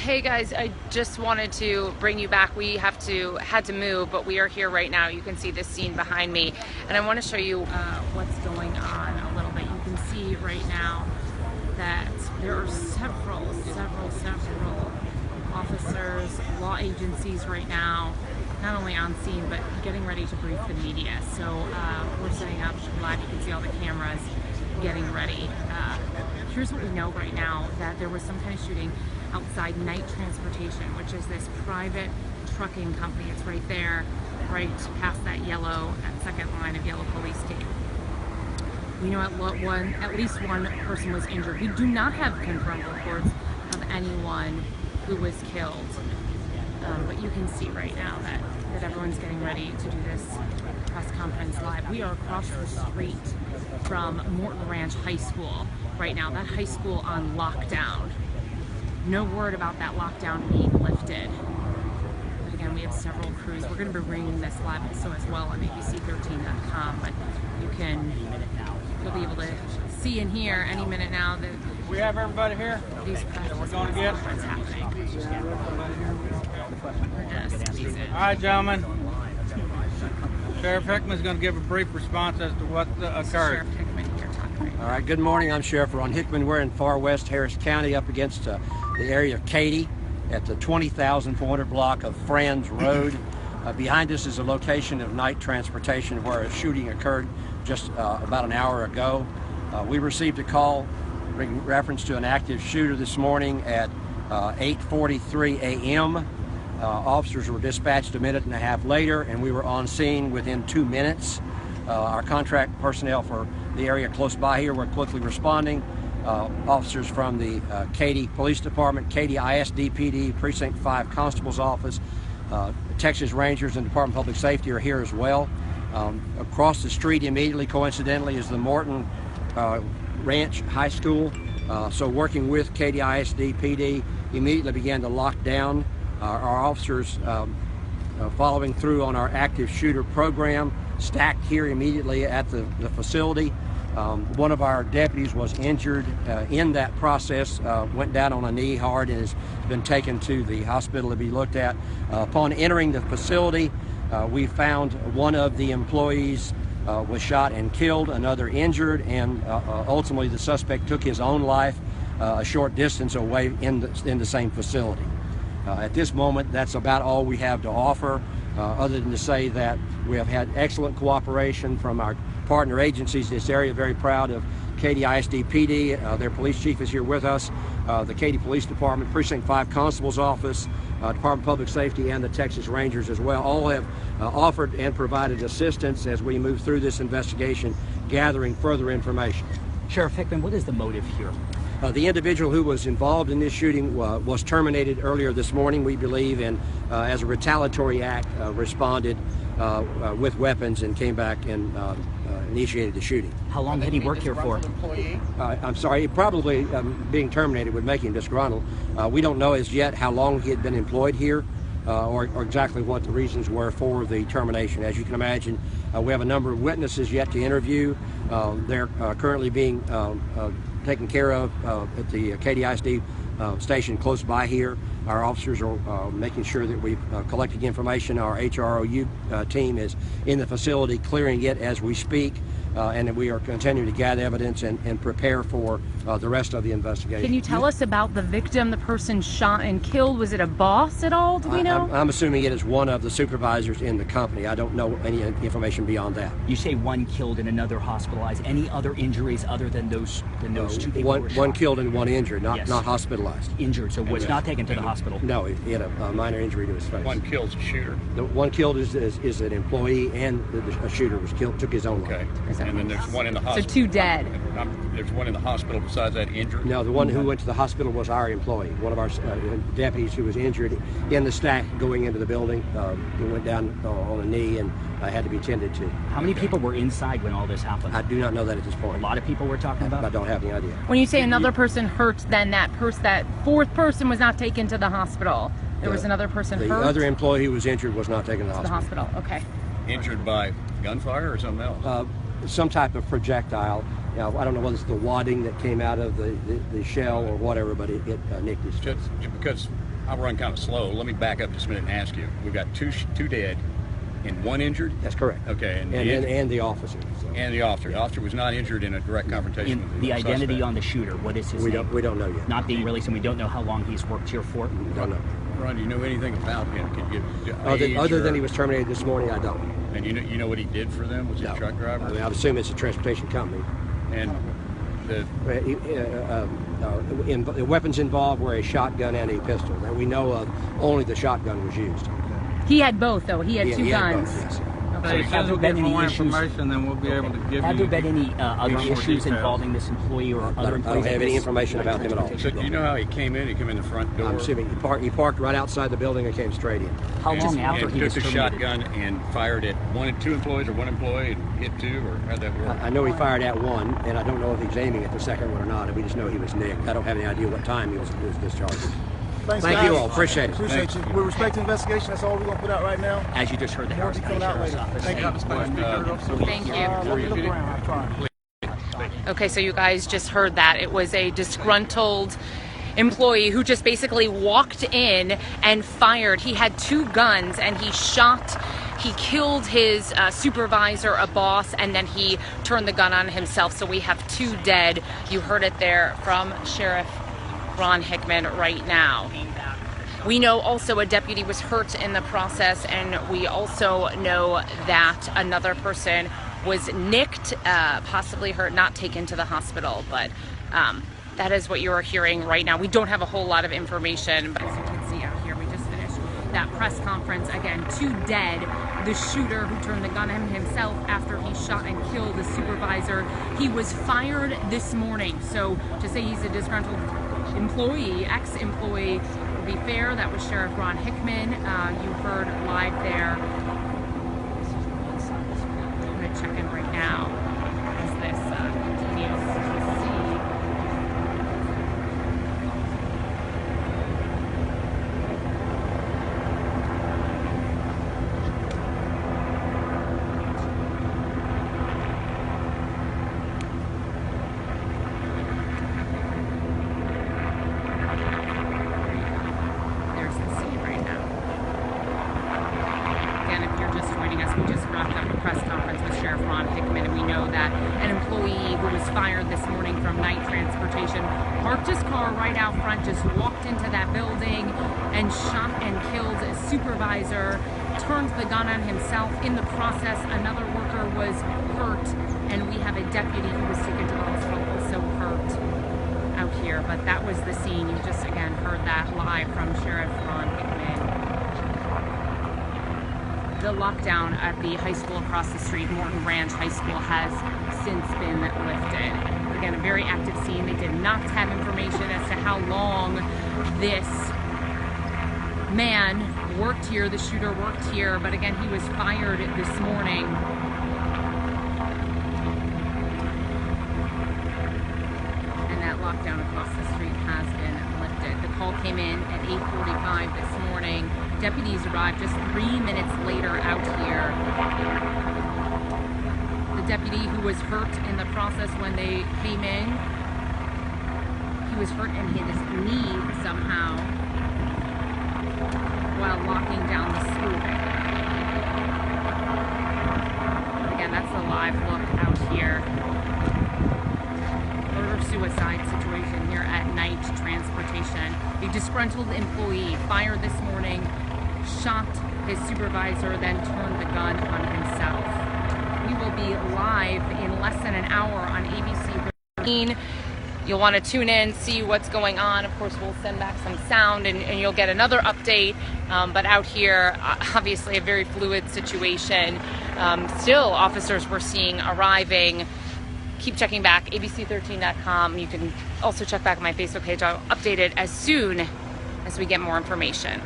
Hey guys, I just wanted to bring you back. We had to move, but we are here right now. You can see this scene behind me, and I want to show you what's going on a little bit. You can see right now that there are several officers, law agencies right now, not only on scene, but getting ready to brief the media. So we're setting up live. You can see all the cameras getting ready. Here's what we know right now, that there was some kind of shooting outside Knight Transportation, which is this private trucking company. It's right there, right past that second line of yellow police tape. We know at least one person was injured. We do not have confirmed reports of anyone who was killed. But you can see right now that everyone's getting ready to do this press conference live. We are across the street from Morton Ranch High School right now. That high school on lockdown. No word about that lockdown being lifted. But again, we have several crews. We're going to be bringing this live also as well on abc13.com. But you'll be able to see and hear any minute now that we have everybody here. These press we're going to get what's happening. All right, gentlemen. Sheriff Hickman's going to give a brief response as to what occurred. Sheriff Hickman here talking right now. All right, good morning. I'm Sheriff Ron Hickman. We're in far west Harris County up against the area of Katy at the 20,400 block of Franz Road. Behind us is a location of Knight Transportation where a shooting occurred just about an hour ago. We received a call in reference to an active shooter this morning at 8:43 a.m. Officers were dispatched a minute and a half later, and we were on scene within 2 minutes. Our contract personnel for the area close by here were quickly responding. Officers from the Katy Police Department, Katy ISD PD, Precinct 5 Constable's Office, Texas Rangers, and Department of Public Safety are here as well. Across the street immediately, coincidentally, is the Morton Ranch High School. So working with Katy ISD PD, immediately began to lock down. Our officers following through on our active shooter program, stacked here immediately at the facility. One of our deputies was injured in that process, went down on a knee hard and has been taken to the hospital to be looked at. Upon entering the facility, we found one of the employees was shot and killed, another injured, and ultimately the suspect took his own life a short distance away in the same facility. At this moment, that's about all we have to offer, other than to say that we have had excellent cooperation from our partner agencies in this area. Very proud of Katy ISD PD. Their police chief is here with us. The Katy Police Department, Precinct 5 Constable's Office, Department of Public Safety, and the Texas Rangers as well. All have offered and provided assistance as we move through this investigation, gathering further information. Sheriff Hickman, what is the motive here? The individual who was involved in this shooting was terminated earlier this morning, we believe, and as a retaliatory act responded with weapons and came back and initiated the shooting. How long had he worked here for? I'm sorry, probably being terminated would make him disgruntled. We don't know as yet how long he had been employed here or exactly what the reasons were for the termination. As you can imagine, we have a number of witnesses yet to interview. They're currently being taken care of at the Katy ISD station close by here. Our officers are making sure that we've collected information. Our HROU team is in the facility clearing it as we speak, and that we are continuing to gather evidence and prepare for the rest of the investigation. Can you tell us about the victim, the person shot and killed? Was it a boss at all? Do we know? I'm assuming it is one of the supervisors in the company. I don't know any information beyond that. You say one killed and another hospitalized. Any other injuries other than those two people who were shot? One killed and one injured, not hospitalized. Injured, so was not taken to the hospital? No, he had a minor injury to his face. One kill's a shooter. The one killed is an employee, and a shooter was killed, took his own life. Okay. And then there's one in the hospital. So two dead. There's one in the hospital besides that injured? No, the one who went to the hospital was our employee, one of our deputies who was injured in the stack going into the building. He went down on a knee and had to be tended to. How many people were inside when all this happened? I do not know that at this point. A lot of people we're talking about? I don't have any idea. When you say another person hurt, then that fourth person was not taken to the hospital. There was another person hurt? The other employee who was injured was not taken to the hospital. Okay. Injured by gunfire or something else? Some type of projectile. I don't know whether it's the wadding that came out of the shell or whatever, but it nicked his face. Just because I'll run kind of slow. Let me back up just a minute and ask you. We've got two dead and one injured? That's correct. Okay. And the officer. So. And the officer. The officer was not injured in a direct confrontation with The identity suspect. on the shooter, what is his We name? don't know yet. Not being released, and we don't know how long he's worked here for. Don't know. Ron, do you know anything about him? Can you give Other than he was terminated this morning, I don't. And you know what he did for them? Was he a truck driver? I mean, I would assume it's a transportation company. And the The weapons involved were a shotgun and a pistol. And we know of only the shotgun was used. He had both, though. He had two He had guns. both, yes. So as soon as we get more information, then we'll be able to give Have you. there been any other more issues details. involving this employee or other I don't employees? have at any this information about him at all. so do you know how he came in? He came in the front door. I'm assuming he parked right outside the building and came straight in. How long after and he took was the terminated? shotgun and fired at two employees or one employee and hit two, or how'd that work? I know he fired at one, and I don't know if he was aiming at the second one or not. We just know he was nicked. I don't have any idea what time he was discharged. Thanks, Thank guys. you all. Appreciate it. Appreciate you. With respect to investigation, that's all we're going to put out right now. As you just heard, the Harris County Coming out Sheriff's later. Office Thank you. Thank you. Look around. I'm trying. Okay, so you guys just heard that. It was a disgruntled employee who just basically walked in and fired. He had two guns and he killed his supervisor, a boss, and then he turned the gun on himself. So we have two dead. You heard it there from Sheriff Ron Hickman right now. We know also a deputy was hurt in the process, and we also know that another person was nicked, possibly hurt, not taken to the hospital, but that is what you are hearing right now. We don't have a whole lot of information, but as you can see out here, we just finished that press conference. Again, two dead. The shooter who turned the gun on himself after he shot and killed the supervisor. He was fired this morning, so to say he's a disgruntled employee, ex-employee, would be fair. That was Sheriff Ron Hickman. You heard live there. I'm going to check in right now as this continues to see. There's the scene right now. Again, if you're just joining us, we just wrapped up a press conference with Sheriff Ron Hickman, and we know that an employee who was fired this morning from Night Transportation parked his car right out front, just walked into that building and shot and killed a supervisor, turned the gun on himself. In the process, another worker was hurt, and we have a deputy who was taken to the hospital also hurt out here. But that was the scene. You just again heard that live from Sheriff Ron Hickman. The lockdown at the high school across the street, Morton Ranch High School, has since been lifted. Again, a very active scene. They did not have information as to how long this man worked here, the shooter worked here, but again, he was fired this morning. And that lockdown across the street has been lifted. The call came in at 8:45 this morning. Deputies arrived just 3 minutes later out here. The deputy who was hurt in the process when they came in, he was hurt in his knee somehow while locking down the scoop. Again, that's the live look out here. Murder-suicide situation here at Night Transportation. A disgruntled employee fired this morning, shot his supervisor, then turned the gun on himself. We will be live in less than an hour on ABC 13. You'll want to tune in, see what's going on. Of course, we'll send back some sound and you'll get another update. But out here, obviously a very fluid situation. Still, officers we're seeing arriving. Keep checking back, abc13.com. You can also check back my Facebook page. I'll update it as soon as we get more information.